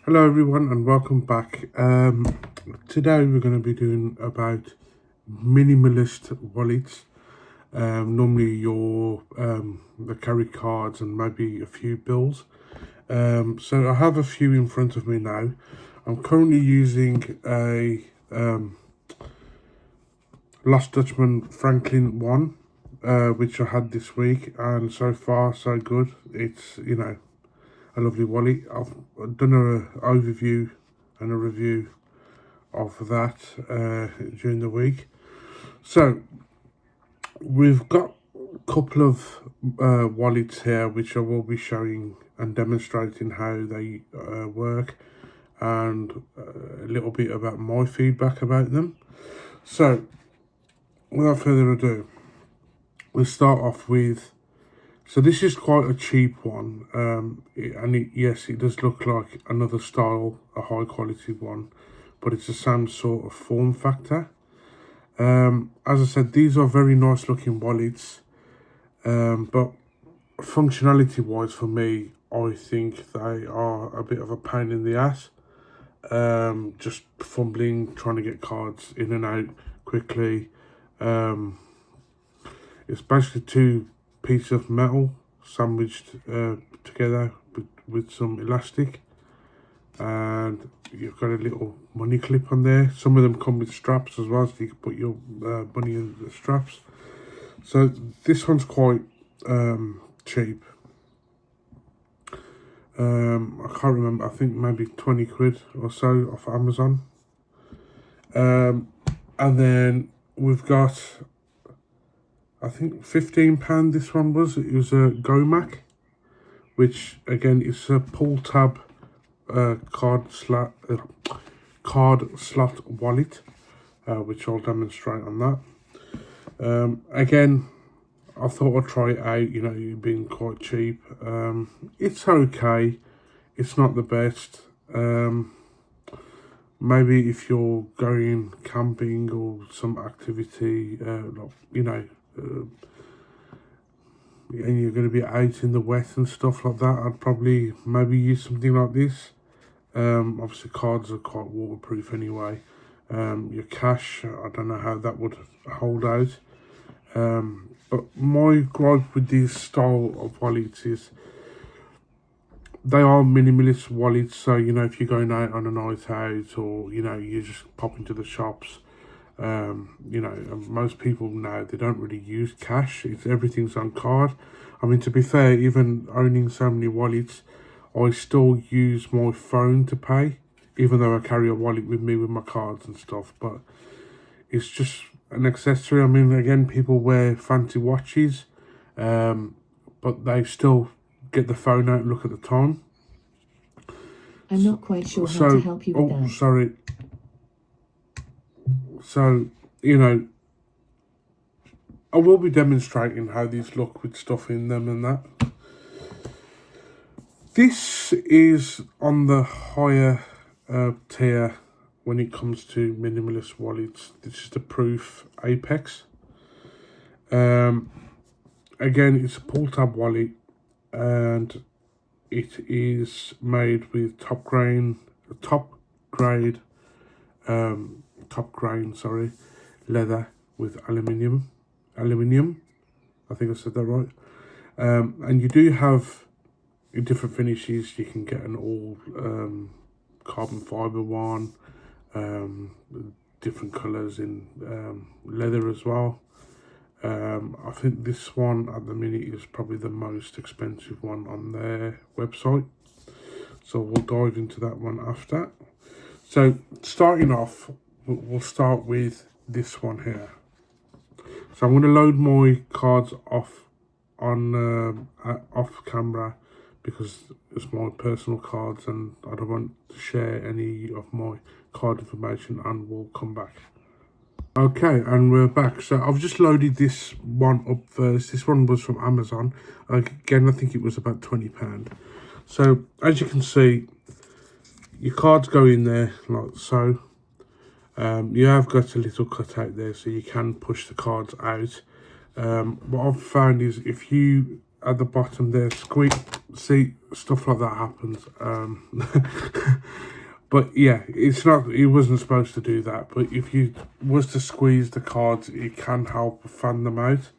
Hello everyone and welcome back. Today we're going to be doing about minimalist wallets. Normally they carry cards and maybe a few bills. So I have a few in front of me now. I'm currently using a Lost Dutchman Franklin one, which I had this week, and so far so good. It's a lovely wallet. I've done an overview and a review of that during the week. So we've got a couple of wallets here which I will be showing and demonstrating how they work, and a little bit about my feedback about them. So without further ado, we'll start off with, so this is quite a cheap one, yes, it does look like another style, a high quality one, but it's the same sort of form factor. As I said, these are very nice looking wallets, but functionality wise for me, I think they are a bit of a pain in the ass. Just fumbling, trying to get cards in and out quickly. It's basically two pieces of metal sandwiched together with some elastic, and you've got a little money clip on there. Some of them come with straps as well, so you can put your money in the straps. So this one's quite cheap. I can't remember, I think maybe 20 quid or so off Amazon. And then we've got, I think £15 this one was. It was a GoMac, which again is a pull tab card slot wallet, which I'll demonstrate on that. Again, I thought I'd try it out. You've been quite cheap. It's okay. It's not the best. Maybe if you're going camping or some activity, and you're going to be out in the wet and stuff like that, I'd probably maybe use something like this. Obviously cards are quite waterproof anyway. Your cash, I don't know how that would hold out. But my gripe with these style of wallets is they are minimalist wallets. So if you're going out on a night out, or you just pop into the shops, most people now, they don't really use cash. Everything's on card. I mean, to be fair, even owning so many wallets, I still use my phone to pay, even though I carry a wallet with me with my cards and stuff. But it's just an accessory. I mean, again, people wear fancy watches, but they still get the phone out and look at the time. I'm not quite sure how to help you with that. Sorry. So, I will be demonstrating how these look with stuff in them and that. This is on the higher tier when it comes to minimalist wallets. This is the Proof Apex. Again, it's a pull tab wallet, and it is made with top grain, leather with aluminium. I think I said that right. And you do have different finishes. You can get an all carbon fiber one, different colors in leather as well. I think this one at the minute is probably the most expensive one on their website, so we'll dive into that one after. So starting off, we'll start with this one here. So I'm going to load my cards off camera, because it's my personal cards and I don't want to share any of my card information, and we'll come back. Okay, and we're back. So I've just loaded this one up first. This one was from Amazon. Again, I think it was about £20. So as you can see, your cards go in there like so. You have got a little cutout there, so you can push the cards out. What I've found is if you at the bottom there, squeak. See, stuff like that happens. But yeah, it's not. It wasn't supposed to do that. But if you was to squeeze the cards, it can help fan them out.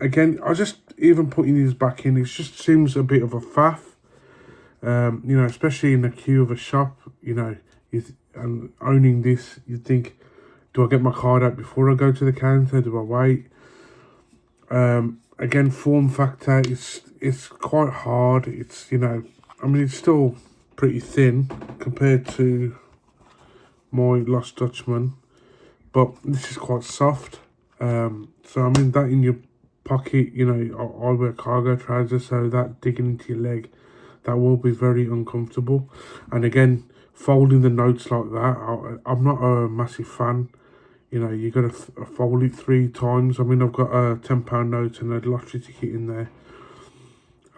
Again, I just even putting these back in, it just seems a bit of a faff. You know, especially in the queue of a shop. You know, and owning this, you think, do I get my card out before I go to the counter? Do I wait? Again, form factor, it's quite hard. It's, you know, I mean, it's still pretty thin compared to my Lost Dutchman, but this is quite soft. So I mean, that in your pocket, you know, I wear cargo trousers, so that digging into your leg, that will be very uncomfortable. And again, folding the notes like that, I'm not a massive fan. You know, you got to fold it 3 times. I mean, I've got a £10 note and a lottery ticket in there,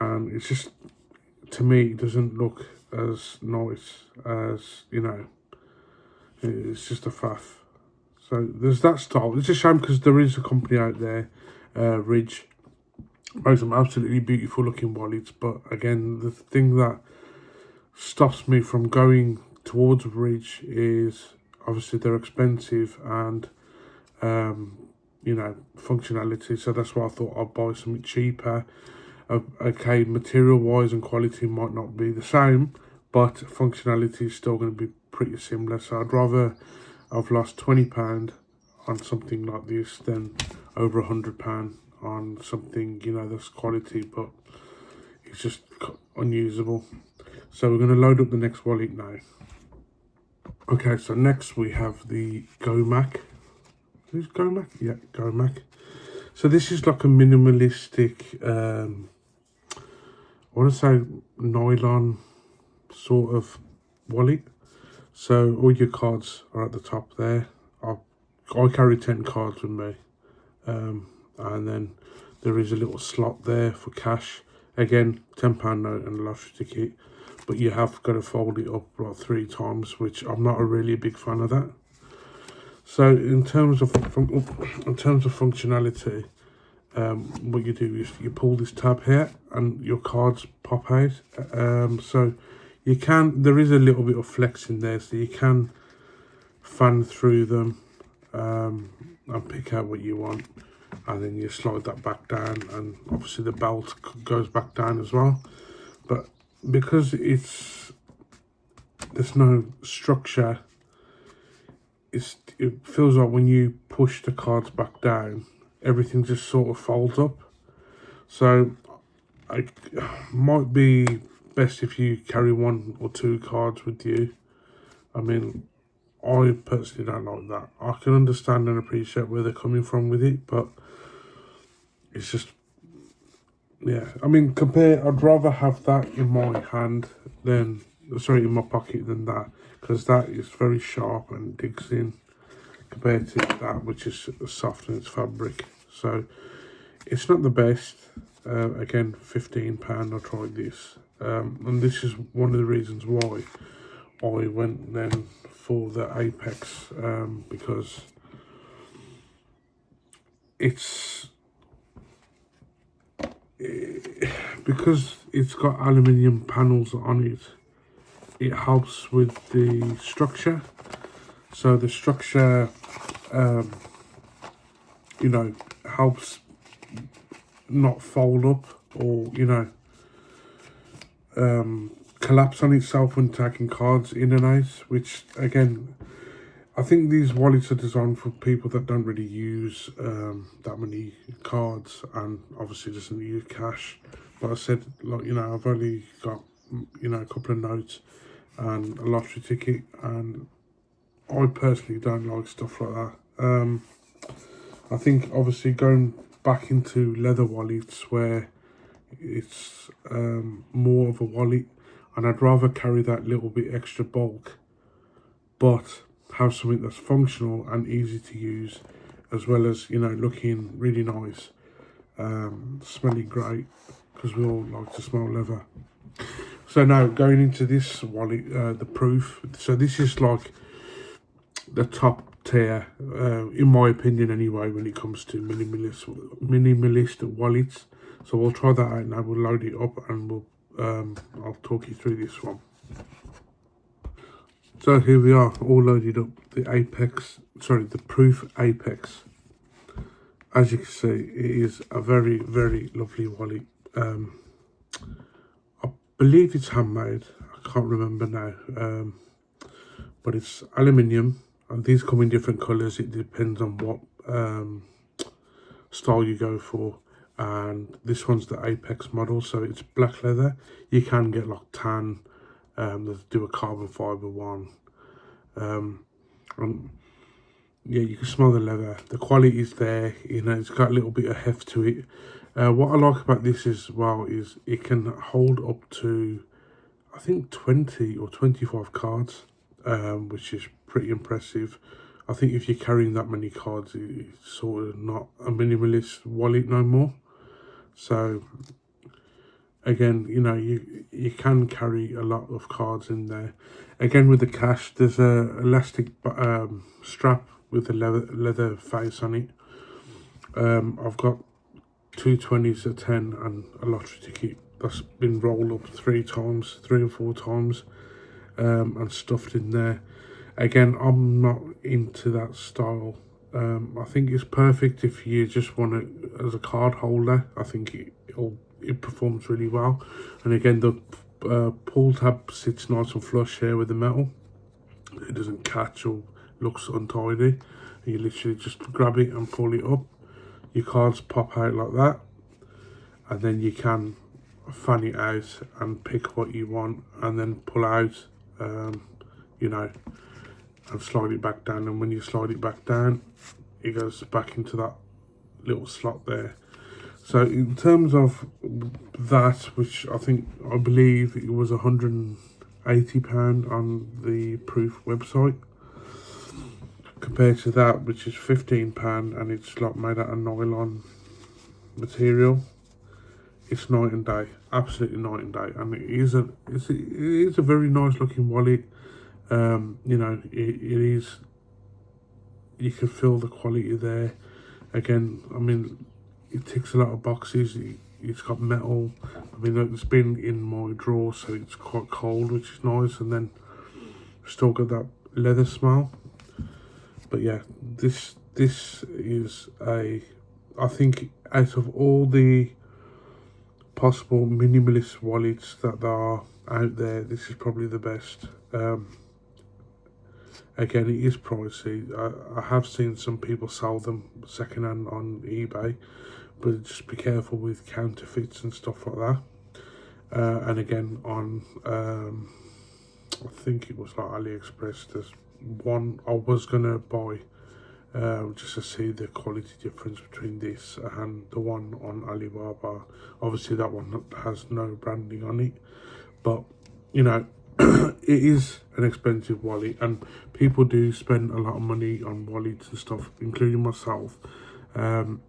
and it's just, to me, it doesn't look as nice as, you know, it's just a faff. So there's that style. It's a shame because there is a company out there, Ridge, makes some absolutely beautiful looking wallets, but again, the thing that stops me from going towards Ridge is obviously they're expensive and you know, functionality. So that's why I thought I'd buy something cheaper. Okay, material wise and quality might not be the same, but functionality is still going to be pretty similar. So I'd rather I've lost £20 on something like this than over £100 on something, you know, that's quality but it's just unusable. So we're going to load up the next wallet now. Okay, so next we have the Gomac. Is it Gomac? Yeah, Gomac. So this is like a minimalistic, I want to say nylon sort of wallet. So all your cards are at the top there. I carry 10 cards with me. And then there is a little slot there for cash. Again, £10 note and a lottery ticket. But you have got to fold it up like 3 times, which I'm not really a big fan of that. So in terms of functionality, what you do is you pull this tab here and your cards pop out. So you can, there is a little bit of flex in there, so you can fan through them and pick out what you want, and then you slide that back down, and obviously the belt goes back down as well. But because there's no structure, it feels like when you push the cards back down, everything just sort of folds up. So it might be best if you carry 1 or 2 cards with you. I mean, I personally don't like that. I can understand and appreciate where they're coming from with it, but it's just, yeah. I mean, I'd rather have that in my hand than, sorry, in my pocket than that, because that is very sharp and digs in compared to that, which is soft and it's fabric. So it's not the best. Again, £15 I tried this, and this is one of the reasons why I went then for the Apex, because it's got aluminium panels on it. It helps with the structure. So the structure, you know, helps not fold up or, you know, collapse on itself when taking cards in and out, which again, I think these wallets are designed for people that don't really use that many cards and obviously doesn't use cash. But I said, like, you know, I've only got, you know, a couple of notes and a lottery ticket, and I personally don't like stuff like that. I think obviously going back into leather wallets where it's more of a wallet, and I'd rather carry that little bit extra bulk but have something that's functional and easy to use, as well as, you know, looking really nice, smelling great, because we all like to smell leather. So now going into this wallet, the proof. So this is like the top tier, in my opinion anyway, when it comes to minimalist wallets. So we'll try that out now. We'll load it up and I'll talk you through this one. So here we are, all loaded up, the Proof Apex. As you can see, it is a very, very lovely wallet. I believe it's handmade, I can't remember now, but it's aluminium, and these come in different colours. It depends on what style you go for, and this one's the Apex model, so it's black leather. You can get like tan, they do a carbon fibre one, and yeah, you can smell the leather. The quality is there, you know, it's got a little bit of heft to it. What I like about this as well is it can hold up to, I think, 20 or 25 cards, which is pretty impressive. I think if you're carrying that many cards, it's sort of not a minimalist wallet no more. So again, you know, you can carry a lot of cards in there. Again, with the cash, there's a elastic strap with a leather face on it. I've got 2 20s, a 10 and a lottery ticket that's been rolled up 3 or 4 times, and stuffed in there. Again, I'm not into that style. I think it's perfect if you just want it as a card holder. I think it performs really well. And again, the pull tab sits nice and flush here with the metal. It doesn't catch or looks untidy. You literally just grab it and pull it up. Your cards pop out like that, and then you can fan it out and pick what you want, and then pull out, you know, and slide it back down. And when you slide it back down, it goes back into that little slot there. So in terms of that, which I believe it was £180 on the Proof website, compared to that, which is £15, and it's like made out of nylon material, it's night and day, absolutely night and day. And it is a very nice looking wallet. You know, it is, you can feel the quality there. Again, I mean, it ticks a lot of boxes. It's got metal. I mean, it's been in my drawer, so it's quite cold, which is nice. And then still got that leather smell. But yeah, this is I think out of all the possible minimalist wallets that are out there, this is probably the best. Again, it is pricey. I have seen some people sell them secondhand on eBay, but just be careful with counterfeits and stuff like that. And again, on I think it was like AliExpress, there's one I was gonna buy, just to see the quality difference between this and the one on Alibaba. Obviously that one has no branding on it, but you know, it is an expensive wallet, and people do spend a lot of money on wallets and stuff, including myself. And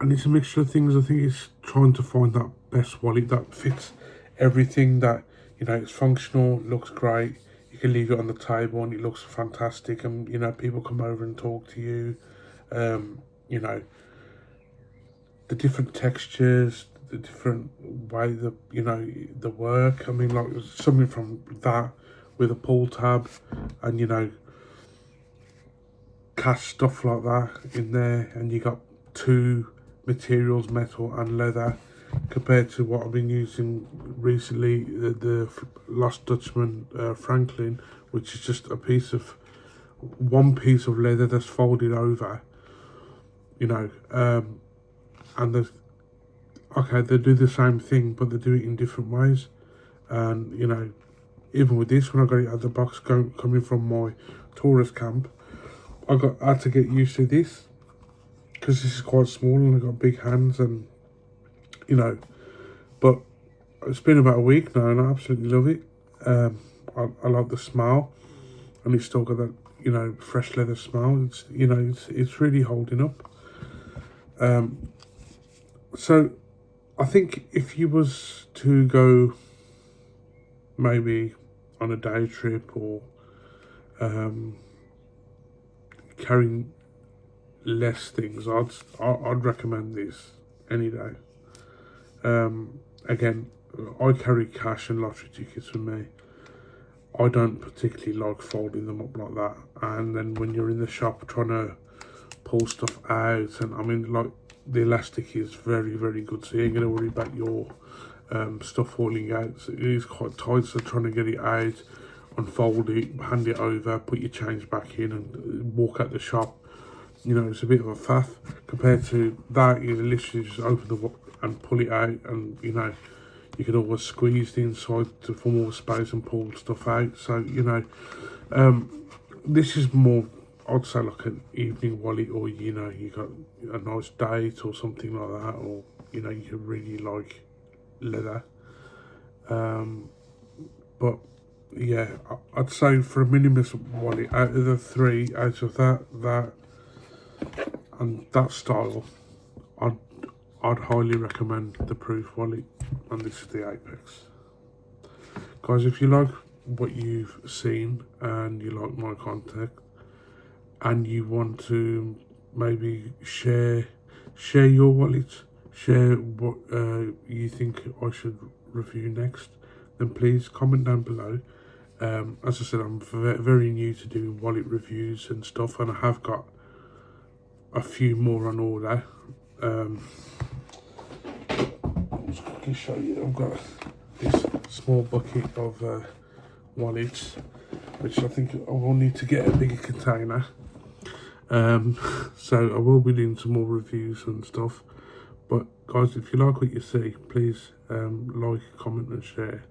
it's a mixture of things. I think it's trying to find that best wallet that fits everything, that, you know, it's functional, looks great, you can leave it on the table and it looks fantastic, and you know, people come over and talk to you. You know, the different textures, the different way, the work. I mean, like, something from that with a pull tab, and you know, cash stuff like that in there, and you got 2 materials, metal and leather, compared to what I've been using recently, the Lost Dutchman Franklin, which is just one piece of leather that's folded over, you know. And they do the same thing, but they do it in different ways. And you know, even with this, when I got it out of the box coming from my tourist camp, I had to get used to this, because this is quite small and I've got big hands, and you know, but it's been about a week now and I absolutely love it. I like the smell, and it's still got that, you know, fresh leather smell. It's, you know, it's really holding up. So I think if you was to go maybe on a day trip, or carrying less things, I'd recommend this any day. Again, I carry cash and lottery tickets with me. I don't particularly like folding them up like that, and then when you're in the shop trying to pull stuff out, and I mean, like, the elastic is very, very good, so you ain't going to worry about your stuff falling out. So it is quite tight, so trying to get it out, unfold it, hand it over, put your change back in, and walk out the shop, you know, it's a bit of a faff. Compared to that, you literally just open the book and pull it out, and you know, you can always squeeze the inside for more space and pull stuff out. So, you know, this is more, I'd say, like an evening wallet, or, you know, you got a nice date or something like that, or, you know, you really like leather. But yeah, I'd say for a minimalist wallet, out of the three, out of that and that style, I'd highly recommend the Proof wallet, and this is the Apex. Guys, if you like what you've seen and you like my content, and you want to maybe share your wallet, share what you think I should review next, then please comment down below. As I said, I'm very new to doing wallet reviews and stuff, and I have got a few more on order. I can show you, I've got this small bucket of wallets, which I think I will need to get a bigger container. So I will be doing some more reviews and stuff. But guys, if you like what you see, please like, comment and share.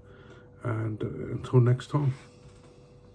And until next time.